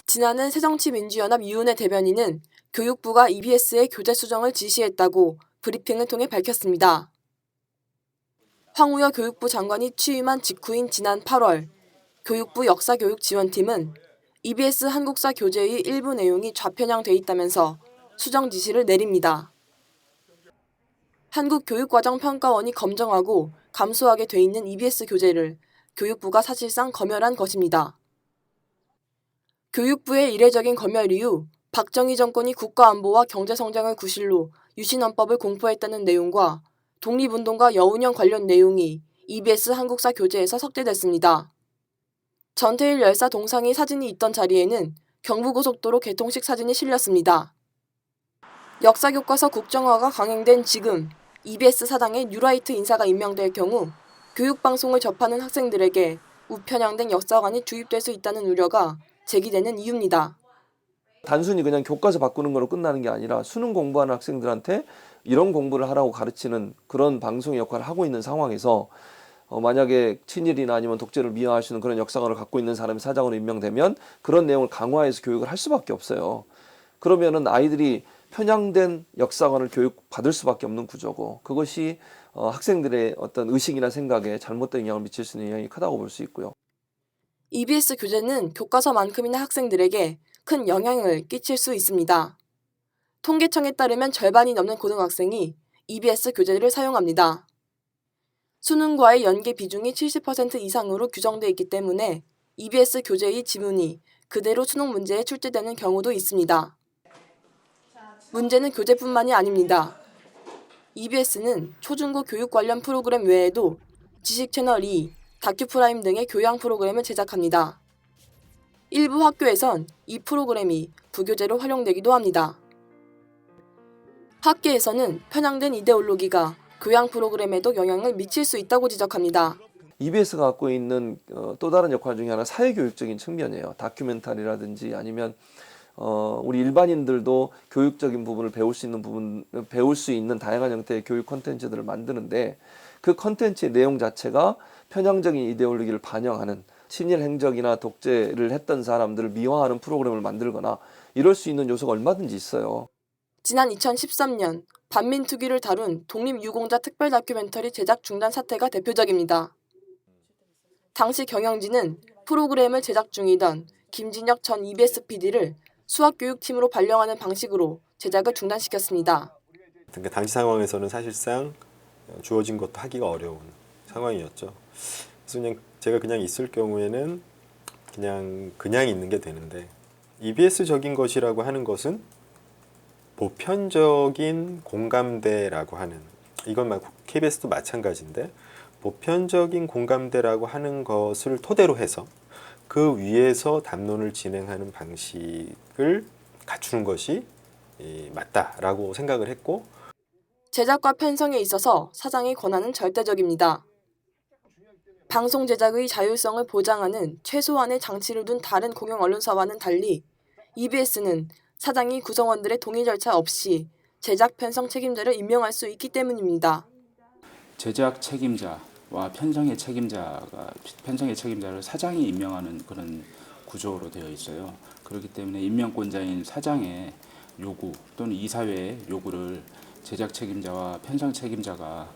지난해 새정치민주연합 유은혜 대변인은 교육부가 EBS의 교재 수정을 지시했다고 브리핑을 통해 밝혔습니다. 황우여 교육부 장관이 취임한 직후인 지난 8월, 교육부 역사교육지원팀은 EBS 한국사 교재의 일부 내용이 좌편향돼 있다면서 수정 지시를 내립니다. 한국교육과정평가원이 검정하고 감수하게 돼 있는 EBS 교재를 교육부가 사실상 검열한 것입니다. 교육부의 이례적인 검열 이후 박정희 정권이 국가안보와 경제성장을 구실로 유신헌법을 공포했다는 내용과 독립운동가 여운형 관련 내용이 EBS 한국사 교재에서 석대됐습니다. 전태일 열사 동상의 사진이 있던 자리에는 경부고속도로 개통식 사진이 실렸습니다. 역사교과서 국정화가 강행된 지금 EBS 사당에 뉴라이트 인사가 임명될 경우 교육방송을 접하는 학생들에게 우편향된 역사관이 주입될 수 있다는 우려가 제기되는 이유입니다. 단순히 그냥 교과서 바꾸는 거로 끝나는 게 아니라 수능 공부하는 학생들한테 이런 공부를 하라고 가르치는 그런 방송 역할을 하고 있는 상황에서 만약에 친일이나 아니면 독재를 미화하시는 그런 역사관을 갖고 있는 사람이 사장으로 임명되면 그런 내용을 강화해서 교육을 할 수밖에 없어요. 그러면은 아이들이 편향된 역사관을 교육받을 수밖에 없는 구조고, 그것이 학생들의 어떤 의식이나 생각에 잘못된 영향을 미칠 수 있는 영향이 크다고 볼 수 있고요. EBS 교재는 교과서만큼이나 학생들에게 큰 영향을 끼칠 수 있습니다. 통계청에 따르면 절반이 넘는 고등학생이 EBS 교재를 사용합니다. 수능과의 연계 비중이 70% 이상으로 규정돼 있기 때문에 EBS 교재의 지문이 그대로 수능 문제에 출제되는 경우도 있습니다. 문제는 교재뿐만이 아닙니다. EBS는 초중고 교육 관련 프로그램 외에도 지식채널 2, 다큐프라임 등의 교양 프로그램을 제작합니다. 일부 학교에선 이 프로그램이 부교재로 활용되기도 합니다. 학계에서는 편향된 이데올로기가 교양 프로그램에도 영향을 미칠 수 있다고 지적합니다. EBS가 갖고 있는 또 다른 역할 중에 하나는 사회교육적인 측면이에요. 다큐멘터리라든지 아니면 우리 일반인들도 교육적인 부분을 배울 수 있는 다양한 형태의 교육 콘텐츠들을 만드는데, 그 콘텐츠의 내용 자체가 편향적인 이데올로기를 반영하는, 친일 행적이나 독재를 했던 사람들을 미화하는 프로그램을 만들거나 이럴 수 있는 요소가 얼마든지 있어요. 지난 2013년 반민특위를 다룬 독립유공자 특별 다큐멘터리 제작 중단 사태가 대표적입니다. 당시 경영진은 프로그램을 제작 중이던 김진혁 전 EBS PD를 수학교육팀으로 발령하는 방식으로 제작을 중단시켰습니다. 그러니까 당시 상황에서는 사실상 주어진 것도 하기가 어려운 상황이었죠. 그래서 제가 그냥 있을 경우에는 그냥 있는 게 되는데, EBS적인 것이라고 하는 것은 보편적인 공감대라고 하는, 이건 KBS도 마찬가지인데, 보편적인 공감대라고 하는 것을 토대로 해서 그 위에서 담론을 진행하는 방식을 갖추는 것이 맞다라고 생각을 했고, 제작과 편성에 있어서 사장의 권한은 절대적입니다. 방송 제작의 자율성을 보장하는 최소한의 장치를 둔 다른 공영 언론사와는 달리 EBS는 사장이 구성원들의 동의 절차 없이 제작 편성 책임자를 임명할 수 있기 때문입니다. 제작 책임자와 편성의 책임자를 사장이 임명하는 그런 구조로 되어 있어요. 그렇기 때문에 임명권자인 사장의 요구 또는 이사회의 요구를 제작 책임자와 편성 책임자가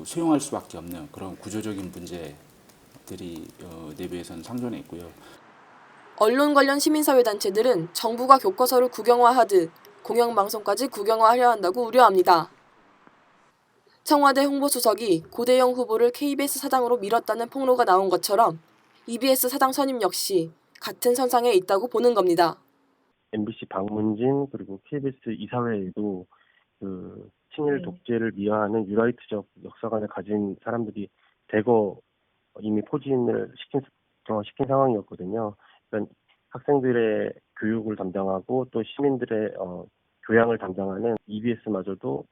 수용할 수밖에 없는 그런 구조적인 문제들이 내부에서는 상존해 있고요. 언론 관련 시민사회단체들은 정부가 교과서를 국영화하듯 공영방송까지 국영화하려 한다고 우려합니다. 청와대 홍보수석이 고대영 후보를 KBS 사장으로 밀었다는 폭로가 나온 것처럼 EBS 사장 선임 역시 같은 선상에 있다고 보는 겁니다. MBC 박문진 그리고 KBS 이사회에도 친일 독재를 미화하는 유라이트적 역사관을 가진 사람들이 대거 이미 포진을 시킨 상황이었거든요. 그러니까 학생들의 교육을 담당하고 또 시민들의 교양을 담당하는 EBS마저도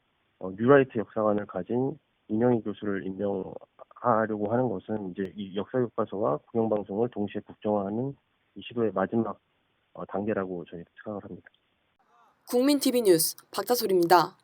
뉴라이트 역사관을 가진 이명희 교수를 임명하려고 하는 것은 이제 이 역사교과서와 공영방송을 동시에 국정화하는 이 시도의 마지막 단계라고 저희 생각을 합니다. 국민TV 뉴스 박다솔입니다.